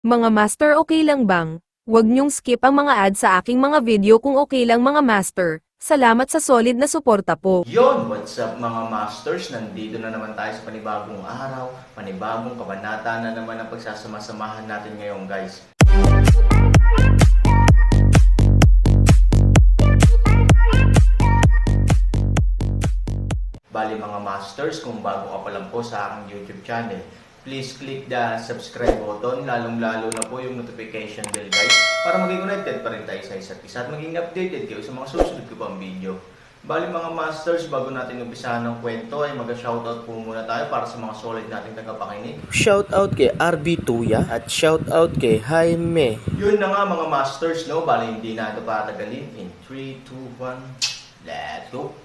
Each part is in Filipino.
Mga master, okay lang bang? Huwag niyong skip ang mga ad sa aking mga video kung okay lang mga master. Salamat sa solid na suporta po. Yon, what's up mga masters? Nandito na naman tayo sa panibagong araw, panibagong kabanata na naman ang pagsasama-samahan natin ngayon guys. Bali mga masters, kung bago ka pa lang po sa aking YouTube channel, please click the subscribe button, lalong-lalo na po yung notification bell guys, para maging connected pa rin tayo sa isa't isa at maging updated kayo sa mga susunod ko pang video. Bali mga masters, bago natin umpisahan ng kwento ay mag-shoutout po muna tayo para sa mga solid nating tagapakinig. Shoutout kay RB Tuya at shoutout kay Jaime. Yun na nga mga masters, no? Bali hindi na ito patagalin. In 3, 2, 1, let's go!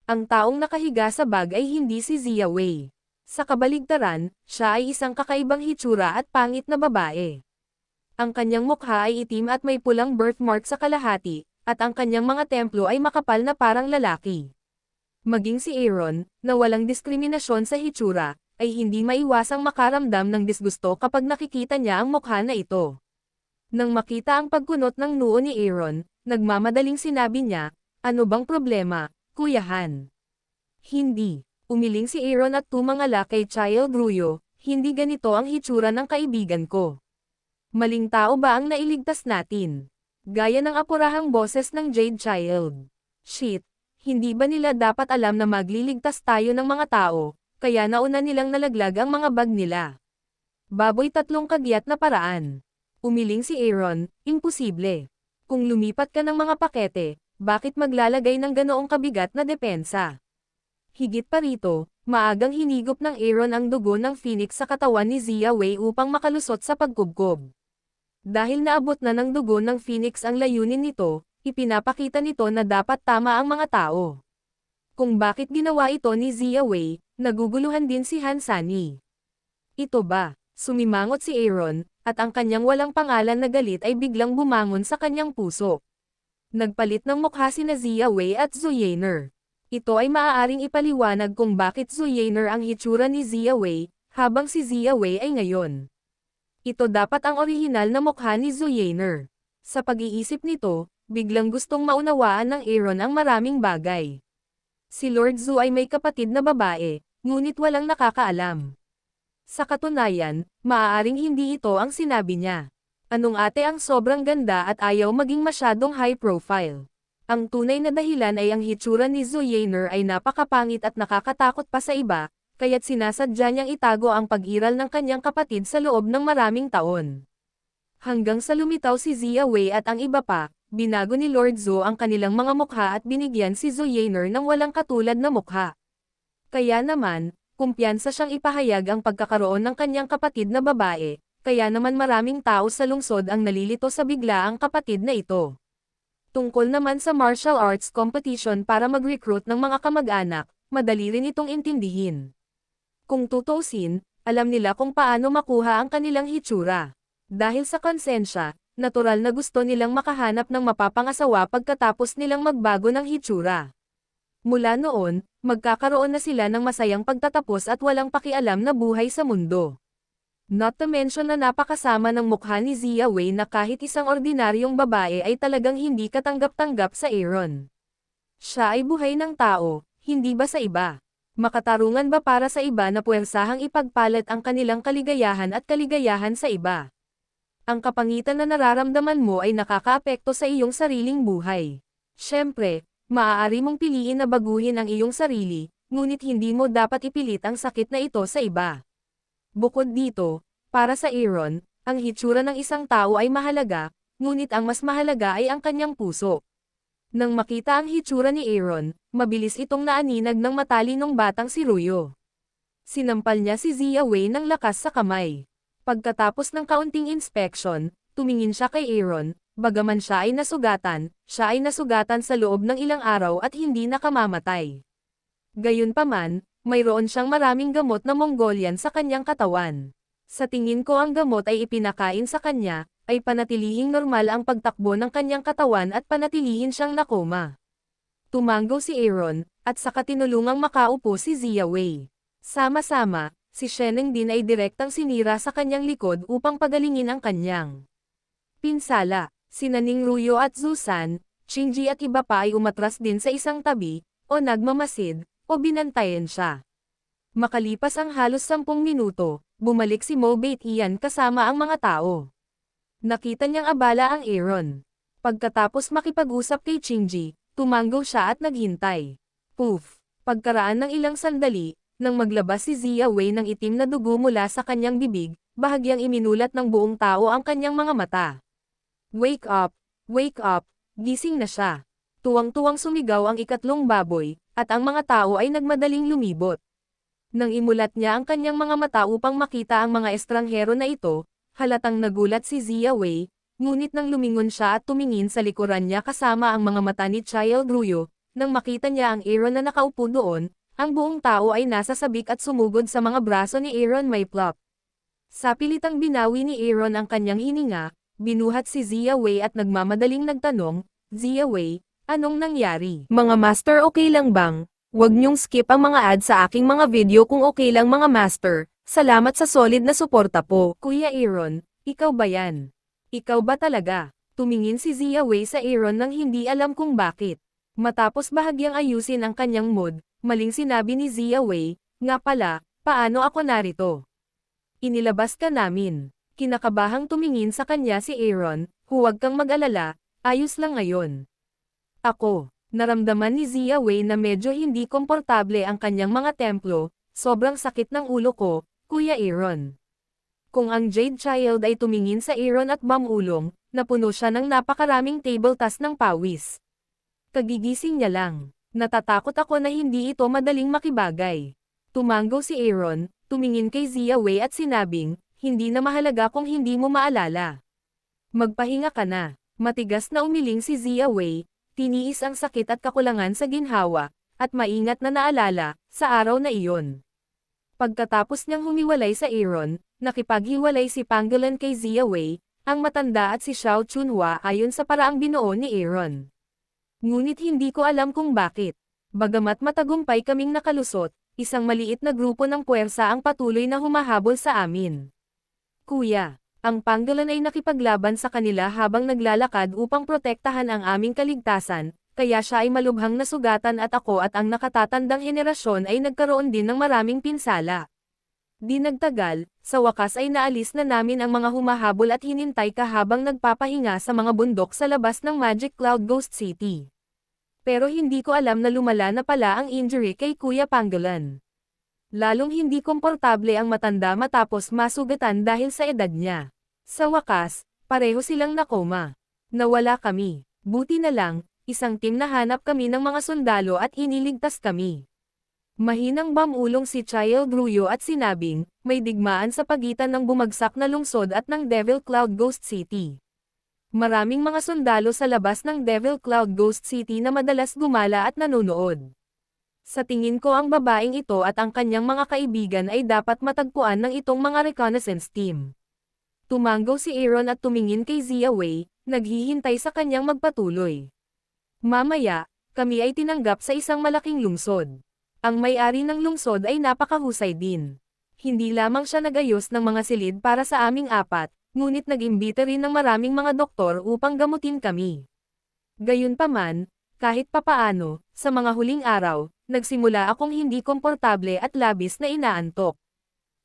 Ang taong nakahiga sa bag ay hindi si Zia Wei. Sa kabaligtaran, siya ay isang kakaibang hitsura at pangit na babae. Ang kanyang mukha ay itim at may pulang birthmark sa kalahati, at ang kanyang mga templo ay makapal na parang lalaki. Maging si Aaron, na walang diskriminasyon sa hitsura, ay hindi maiwasang makaramdam ng disgusto kapag nakikita niya ang mukha na ito. Nang makita ang pagkunot ng noo ni Aaron, nagmamadaling sinabi niya, "Ano bang problema, Kuya Han?" "Hindi." Umiling si Aaron at tumangala kay Child Ruyo, "Hindi ganito ang hitsura ng kaibigan ko. Maling tao ba ang nailigtas natin?" Gaya ng apurahang boses ng Jade Child. "Shit, hindi ba nila dapat alam na magliligtas tayo ng mga tao, kaya nauna nilang nalaglag ang mga bag nila?" Baboy, tatlong kagyat na paraan. Umiling si Aaron, "Imposible. Kung lumipat ka ng mga pakete, bakit maglalagay ng ganoong kabigat na depensa?" Higit pa rito, maagang hinigop ng Aaron ang dugo ng Phoenix sa katawan ni Zia Wei upang makalusot sa pagkubkob. Dahil naabot na ng dugo ng Phoenix ang layunin nito, ipinapakita nito na dapat tama ang mga tao. Kung bakit ginawa ito ni Zia Wei, naguguluhan din si Han Sani. "Ito ba?" Sumimangot si Aaron, at ang kanyang walang pangalan na galit ay biglang bumangon sa kanyang puso. Nagpalit ng mukha sina Zia Wei at Zuyener. Ito ay maaaring ipaliwanag kung bakit Zuyener ang hitsura ni Zia Wei, habang si Zia Wei ay ngayon. Ito dapat ang orihinal na mukha ni Zuyener. Sa pag-iisip nito, biglang gustong maunawaan ng Aaron ang maraming bagay. Si Lord Zhu ay may kapatid na babae, ngunit walang nakakaalam. Sa katunayan, maaaring hindi ito ang sinabi niya. Anong ate ang sobrang ganda at ayaw maging masyadong high profile? Ang tunay na dahilan ay ang hitsura ni Zuyener ay napakapangit at nakakatakot pa sa iba, kaya't sinasadya niyang itago ang pag-iral ng kanyang kapatid sa loob ng maraming taon. Hanggang sa lumitaw si Zia Wei at ang iba pa, binago ni Lord Zhu ang kanilang mga mukha at binigyan si Zuyener ng walang katulad na mukha. Kaya naman, kumpiyansa siyang ipahayag ang pagkakaroon ng kanyang kapatid na babae, kaya naman maraming tao sa lungsod ang nalilito sa biglaang kapatid na ito. Tungkol naman sa martial arts competition para mag-recruit ng mga kamag-anak, madali rin itong intindihin. Kung tutuusin, alam nila kung paano makuha ang kanilang hitsura. Dahil sa konsensya, natural na gusto nilang makahanap ng mapapangasawa pagkatapos nilang magbago ng hitsura. Mula noon, magkakaroon na sila ng masayang pagtatapos at walang pakialam na buhay sa mundo. Not to mention na napakasama ng mukha ni Zia Wei na kahit isang ordinaryong babae ay talagang hindi katanggap-tanggap sa Aaron. Siya ay buhay ng tao, hindi ba sa iba? Makatarungan ba para sa iba na puwersahang ipagpalit ang kanilang kaligayahan at kaligayahan sa iba? Ang kapangitan na nararamdaman mo ay nakakaapekto sa iyong sariling buhay. Siyempre, maaari mong piliin na baguhin ang iyong sarili, ngunit hindi mo dapat ipilit ang sakit na ito sa iba. Bukod dito, para sa Aaron, ang hitsura ng isang tao ay mahalaga, ngunit ang mas mahalaga ay ang kanyang puso. Nang makita ang hitsura ni Aaron, mabilis itong naaninag ng matalinong batang si Ruyo. Sinampal niya si Zia Wei ng lakas sa kamay. Pagkatapos ng kaunting inspeksyon, tumingin siya kay Aaron, bagaman siya ay nasugatan sa loob ng ilang araw at hindi nakamamatay. Gayunpaman, mayroon siyang maraming gamot na Mongolian sa kanyang katawan. Sa tingin ko ang gamot ay ipinakain sa kanya, ay panatilihing normal ang pagtakbo ng kanyang katawan at panatilihin siyang nakoma. Tumango si Aaron, at saka tinulungang makaupo si Zia Wei. Sama-sama, Si Sheneng din ay direktang sinira sa kanyang likod upang pagalingin ang kanyang pinsala. Sina Ning Ruyo at Zusan, Qingji at iba pa ay umatras din sa isang tabi, o nagmamasid, o binantayan siya. Makalipas ang halos 10 minuto, bumalik si Mo Baitian kasama ang mga tao. Nakita niyang abala ang Aaron. Pagkatapos makipag-usap kay Qingji, tumango siya at naghintay. Poof! Pagkaraan ng ilang sandali, nang maglabas si Zia Wei ng itim na dugo mula sa kanyang bibig, bahagyang iminulat ng buong tao ang kanyang mga mata. Wake up! Wake up! Gising na siya. Tuwang-tuwang sumigaw ang ikatlong baboy, at ang mga tao ay nagmadaling lumibot. Nang imulat niya ang kanyang mga mata upang makita ang mga estranghero na ito, halatang nagulat si Zia Wei, ngunit nang lumingon siya at tumingin sa likuran niya kasama ang mga mata ni Child Ruyo, nang makita niya ang Aaron na nakaupo doon, ang buong tao ay nasa sabik at sumugod sa mga braso ni Aaron may plop. Sa pilitang binawi ni Aaron ang kanyang hininga, binuhat si Zia Wei at nagmamadaling nagtanong, Zia Wei, anong nangyari? Mga master okay lang bang? Huwag niyong skip ang mga ads sa aking mga video kung okay lang mga master. Salamat sa solid na suporta po. Kuya Aaron, ikaw ba yan? Ikaw ba talaga? Tumingin si Zia Wei sa Aaron nang hindi alam kung bakit. Matapos bahagyang ayusin ang kanyang mood, maling sinabi ni Zia Wei, nga pala, paano ako narito? Inilabas ka namin. Kinakabahang tumingin sa kanya si Aaron, huwag kang mag-alala, ayos lang ngayon. Ako, naramdaman ni Zia Wei na medyo hindi komportable ang kanyang mga templo, sobrang sakit ng ulo ko, Kuya Aaron. Kung ang Jade Child ay tumingin sa Aaron at mamulong, napuno siya ng napakaraming table tas ng pawis. Kagigising niya lang. Natatakot ako na hindi ito madaling makibagay. Tumango si Aaron, tumingin kay Zia Wei at sinabing, hindi na mahalaga kung hindi mo maalala. Magpahinga ka na. Matigas na umiling si Zia Wei, tiniis ang sakit at kakulangan sa ginhawa, at maingat na naalala, sa araw na iyon. Pagkatapos niyang humiwalay sa Aaron, nakipaghiwalay si Pangolin kay Zia Wei, ang matanda at si Xiao Chunhua ayon sa paraang binuo ni Aaron. Ngunit hindi ko alam kung bakit. Bagamat matagumpay kaming nakalusot, isang maliit na grupo ng puwersa ang patuloy na humahabol sa amin. Kuya, ang Pangolin ay nakipaglaban sa kanila habang naglalakad upang protektahan ang aming kaligtasan, kaya siya ay malubhang nasugatan at ako at ang nakatatandang henerasyon ay nagkaroon din ng maraming pinsala. Di nagtagal, sa wakas ay naalis na namin ang mga humahabol at hinintay ka habang nagpapahinga sa mga bundok sa labas ng Magic Cloud Ghost City. Pero hindi ko alam na lumala na pala ang injury kay Kuya Pangolin. Lalong hindi komportable ang matanda matapos masugatan dahil sa edad niya. Sa wakas, pareho silang nakoma. Nawala kami. Buti na lang, isang team na hanap kami ng mga sundalo at iniligtas kami. Mahinang bamulong si Child Ruyo at sinabing, may digmaan sa pagitan ng bumagsak na lungsod at ng Devil Cloud Ghost City. Maraming mga sundalo sa labas ng Devil Cloud Ghost City na madalas gumala at nanonood. Sa tingin ko ang babaeng ito at ang kanyang mga kaibigan ay dapat matagpuan ng itong mga reconnaissance team. Tumango si Aaron at tumingin kay Zia Wei, naghihintay sa kanyang magpatuloy. Mamaya, kami ay tinanggap sa isang malaking lungsod. Ang may-ari ng lungsod ay napakahusay din. Hindi lamang siya nagayos ng mga silid para sa aming apat, ngunit nag-imbita rin ng maraming mga doktor upang gamutin kami. Gayunpaman, kahit papaano, sa mga huling araw, nagsimula akong hindi komportable at labis na inaantok.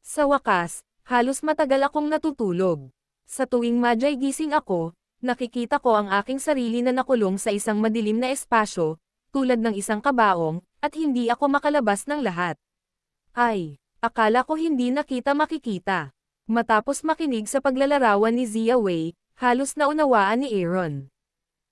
Sa wakas, halos matagal akong natutulog. Sa tuwing madyay gising ako, nakikita ko ang aking sarili na nakulong sa isang madilim na espasyo, tulad ng isang kabaong, at hindi ako makalabas ng lahat. Ay, akala ko hindi nakita makikita. Matapos makinig sa paglalarawan ni Zia Wei, halos naunawaan ni Aaron.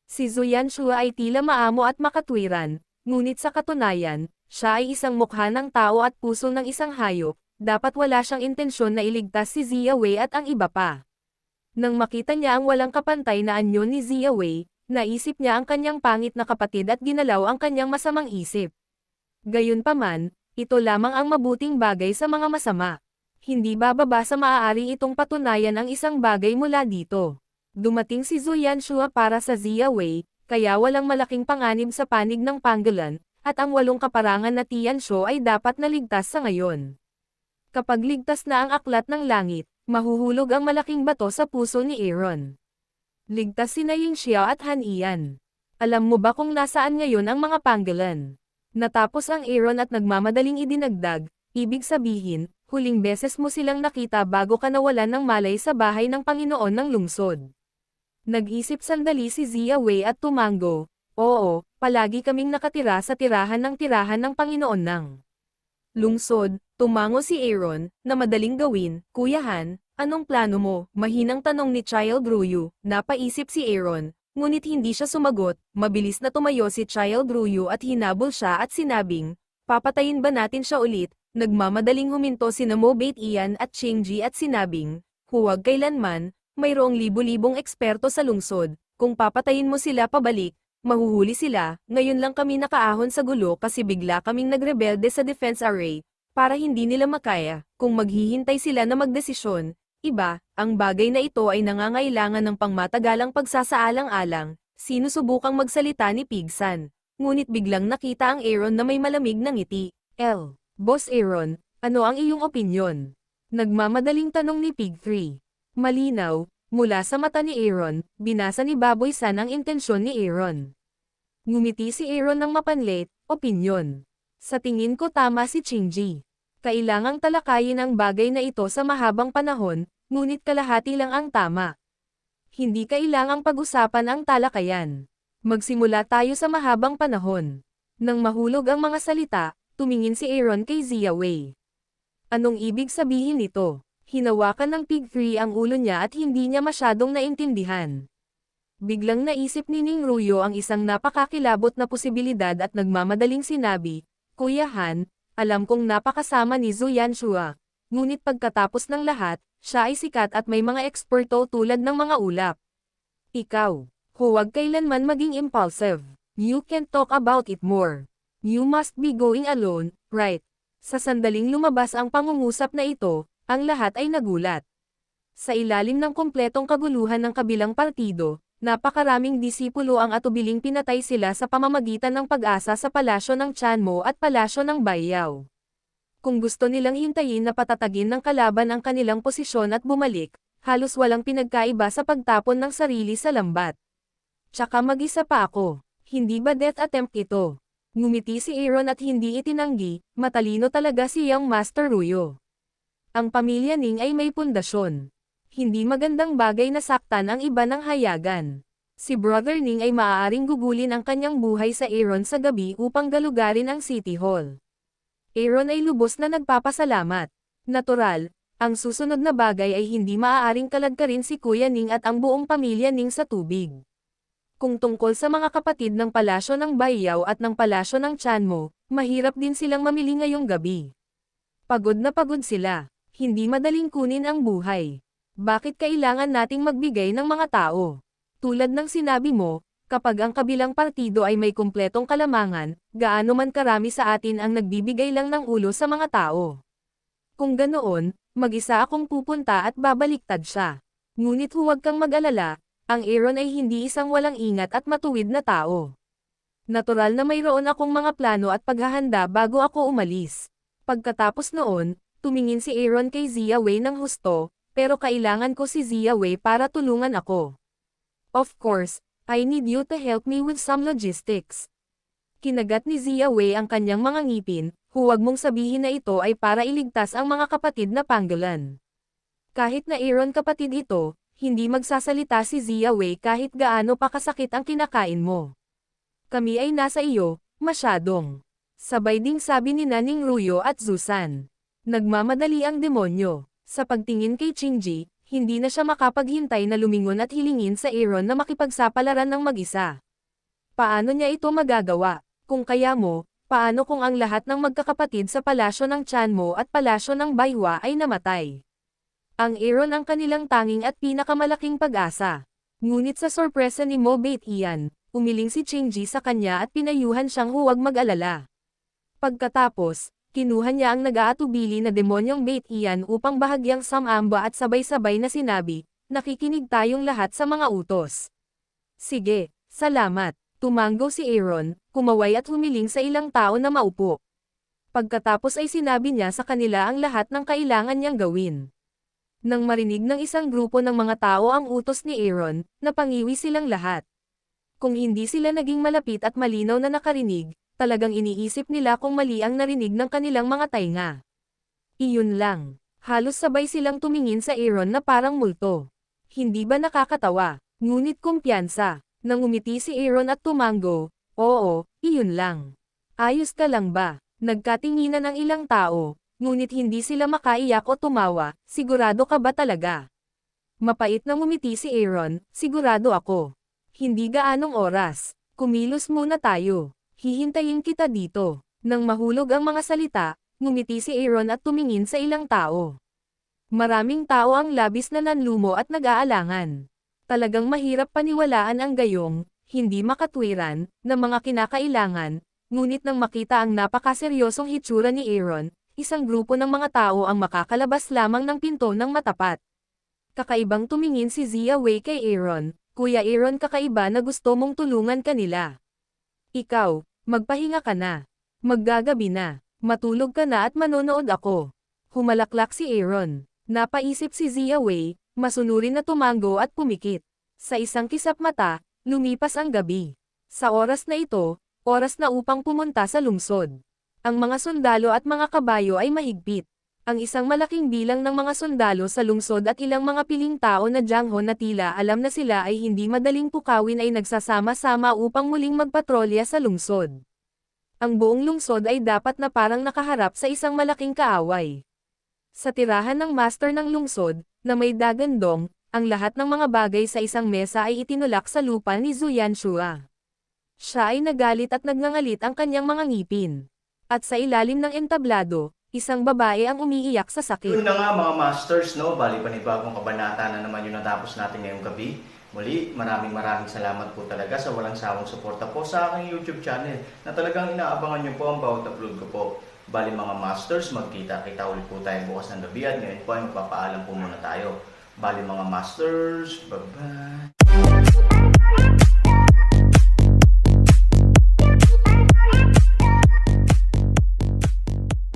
Si Zuyan Shua ay tila maamo at makatwiran, ngunit sa katunayan, siya ay isang mukha ng tao at puso ng isang hayop, dapat wala siyang intensyon na iligtas si Zia Wei at ang iba pa. Nang makita niya ang walang kapantay na anyo ni Zia Wei, naisip niya ang kanyang pangit na kapatid at ginalaw ang kanyang masamang isip. Gayunpaman, ito lamang ang mabuting bagay sa mga masama. Hindi bababa sa maaari itong patunayan ang isang bagay mula dito. Dumating si Zuyan Shua para sa Zia Wei, kaya walang malaking panganib sa panig ng Pangolin, at ang 8 kaparangan na Tian Sho ay dapat naligtas sa ngayon. Kapag ligtas na ang aklat ng langit, mahuhulog ang malaking bato sa puso ni Aaron. Ligtas sina Ying Xiao at Han Ian. Alam mo ba kung nasaan ngayon ang mga panggalan? Natapos ang Aaron at nagmamadaling idinagdag, ibig sabihin, huling beses mo silang nakita bago ka nawalan ng malay sa bahay ng Panginoon ng lungsod. Nag-isip sandali si Zia Wei at tumango, oo, palagi kaming nakatira sa tirahan ng Panginoon ng lungsod. Tumango si Aaron, na madaling gawin, Kuya Han, anong plano mo? Mahinang tanong ni Child Ruyu, napaisip si Aaron. Ngunit hindi siya sumagot, mabilis na tumayo si Child Ruyu at hinabol siya at sinabing, papatayin ba natin siya ulit? Nagmamadaling huminto sina Mo Bait Ian at Chingji at sinabing, huwag kailanman, mayroong libu-libong eksperto sa lungsod, kung papatayin mo sila pabalik, mahuhuli sila. Ngayon lang kami nakaahon sa gulo kasi bigla kaming nagrebelde sa defense array, para hindi nila makaya, kung maghihintay sila na magdesisyon. Iba, ang bagay na ito ay nangangailangan ng pangmatagalang pagsasaalang-alang, sinusubukang magsalita ni Pigsan. Ngunit biglang nakita ang Aaron na may malamig na ngiti. Boss Aaron, ano ang iyong opinyon? Nagmamadaling tanong ni Pig 3. Malinaw, mula sa mata ni Aaron, binasa ni Baboy San ang intensyon ni Aaron. Ngumiti si Aaron ng mapanlit, opinyon. Sa tingin ko tama si Chingji. Kailangang talakayin ang bagay na ito sa mahabang panahon, ngunit kalahati lang ang tama. Hindi kailangang pag-usapan ang talakayan. Magsimula tayo sa mahabang panahon. Nang mahulog ang mga salita, tumingin si Aaron kay Zia Wei. Anong ibig sabihin nito? Hinawakan ng Pig 3 ang ulo niya at hindi niya masyadong naintindihan. Biglang naisip ni Ning Ruyo ang isang napakakilabot na posibilidad at nagmamadaling sinabi, Kuya Han, alam kong napakasama ni Zhu Yanshua. Ngunit pagkatapos ng lahat, siya ay sikat at may mga eksperto tulad ng mga ulap. Ikaw, huwag kailanman maging impulsive. You can't talk about it more. You must be going alone, right? Sa sandaling lumabas ang pangungusap na ito, ang lahat ay nagulat. Sa ilalim ng kumpletong kaguluhan ng kabilang partido, napakaraming disipulo ang atubiling pinatay sila sa pamamagitan ng pag-asa sa palasyo ng Chanmo at palasyo ng Baiyao. Kung gusto nilang hintayin na patatagin ng kalaban ang kanilang posisyon at bumalik, halos walang pinagkaiba sa pagtapon ng sarili sa lambat. Tsaka mag-isa pa ako. Hindi ba death attempt ito? Ngumiti si Aaron at hindi itinanggi, matalino talaga si Young Master Ruyo. Ang pamilya Ning ay may pundasyon. Hindi magandang bagay na saktan ang iba ng hayagan. Si Brother Ning ay maaaring gugulin ang kanyang buhay sa Aaron sa gabi upang galugarin ang City Hall. Aaron ay lubos na nagpapasalamat. Natural, ang susunod na bagay ay hindi maaaring kalagkarin si Kuya Ning at ang buong pamilya Ning sa tubig. Kung tungkol sa mga kapatid ng palasyo ng Baiyao at ng palasyo ng Chanmo, mahirap din silang mamili ngayong gabi. Pagod na pagod sila. Hindi madaling kunin ang buhay. Bakit kailangan nating magbigay ng mga tao? Tulad ng sinabi mo, kapag ang kabilang partido ay may kumpletong kalamangan, gaano man karami sa atin ang nagbibigay lang ng ulo sa mga tao. Kung ganoon, mag-isa akong pupunta at babaliktad siya. Ngunit huwag kang mag-alala, ang Aaron ay hindi isang walang ingat at matuwid na tao. Natural na mayroon akong mga plano at paghahanda bago ako umalis. Pagkatapos noon, tumingin si Aaron kay Zia Wei ng husto, pero kailangan ko si Zia Wei para tulungan ako. Of course, I need you to help me with some logistics. Kinagat ni Zia Wei ang kanyang mga ngipin, huwag mong sabihin na ito ay para iligtas ang mga kapatid na panggalan. Kahit na Aaron kapatid ito, hindi magsasalita si Zia Wei kahit gaano pa kasakit ang kinakain mo. Kami ay nasa iyo, masyadong. Sabay ding sabi ni Ning Ruyo at Zusan. Nagmamadali ang demonyo. Sa pagtingin kay Chingji, hindi na siya makapaghintay na lumingon at hilingin sa Aaron na makipagsapalaran ng mag-isa. Paano niya ito magagawa? Kung kaya mo, paano kung ang lahat ng magkakapatid sa palasyo ng Chanmo at palasyo ng Baiwa ay namatay? Ang Aaron ang kanilang tanging at pinakamalaking pag-asa. Ngunit sa sorpresa ni Mo Bait Ian, umiling si Chingji sa kanya at pinayuhan siyang huwag mag-alala. Pagkatapos, kinuha niya ang nag-aatubili na demonyong Bait Ian upang bahagyang samamba at sabay-sabay na sinabi, nakikinig tayong lahat sa mga utos. Sige, salamat. Tumango si Aaron, kumaway at humiling sa ilang tao na maupo. Pagkatapos ay sinabi niya sa kanila ang lahat ng kailangan niyang gawin. Nang marinig ng isang grupo ng mga tao ang utos ni Aaron, napangiwi silang lahat. Kung hindi sila naging malapit at malinaw na nakarinig, talagang iniisip nila kung mali ang narinig ng kanilang mga tainga. Iyon lang. Halos sabay silang tumingin sa Aaron na parang multo. Hindi ba nakakatawa? Ngunit kumpiyansa. Nang umiti si Aaron at tumango, oo, iyon lang. Ayos ka lang ba? Nagkatinginan ang ilang tao, ngunit hindi sila makaiyak o tumawa, sigurado ka ba talaga? Mapait na ngumiti si Aaron, sigurado ako. Hindi gaanong oras, kumilos muna tayo. Hihintayin kita dito. Nang mahulog ang mga salita, ngumiti si Aaron at tumingin sa ilang tao. Maraming tao ang labis na nanlumo at nag-aalangan. Talagang mahirap paniwalaan ang gayong, hindi makatwiran, na mga kinakailangan, ngunit nang makita ang napakaseryosong hitsura ni Aaron, isang grupo ng mga tao ang makakalabas lamang ng pinto ng matapat. Kakaibang tumingin si Zia Wei kay Aaron, Kuya Aaron, kakaiba na gusto mong tulungan kanila. Ikaw, magpahinga ka na. Maggagabi na. Matulog ka na at manonood ako. Humalaklak si Aaron. Napaisip si Zia Wei, masunurin na tumango at pumikit. Sa isang kisap mata, lumipas ang gabi. Sa oras na ito, oras na upang pumunta sa lungsod. Ang mga sundalo at mga kabayo ay mahigpit. Ang isang malaking bilang ng mga sundalo sa lungsod at ilang mga piling tao na Jiangho na tila alam na sila ay hindi madaling pukawin ay nagsasama-sama upang muling magpatrolya sa lungsod. Ang buong lungsod ay dapat na parang nakaharap sa isang malaking kaaway. Sa tirahan ng master ng lungsod, na may dagandong, ang lahat ng mga bagay sa isang mesa ay itinulak sa lupa ni Zhu Yanshua. Siya ay nagalit at nagngangalit ang kanyang mga ngipin. At sa ilalim ng entablado, isang babae ang umiiyak sa sakit. Yun na nga mga masters, no? Bali panibagong kabanata na naman yung natapos natin ngayong gabi. Muli, maraming salamat po talaga sa walang sawang suporta po sa aking YouTube channel na talagang inaabangan nyo po ang bawat upload ko po. Bali mga masters, magkita-kita ulit po tayo bukas ng gabi at ngayon po ay magpapaalam po muna tayo. Bali mga masters, bye-bye!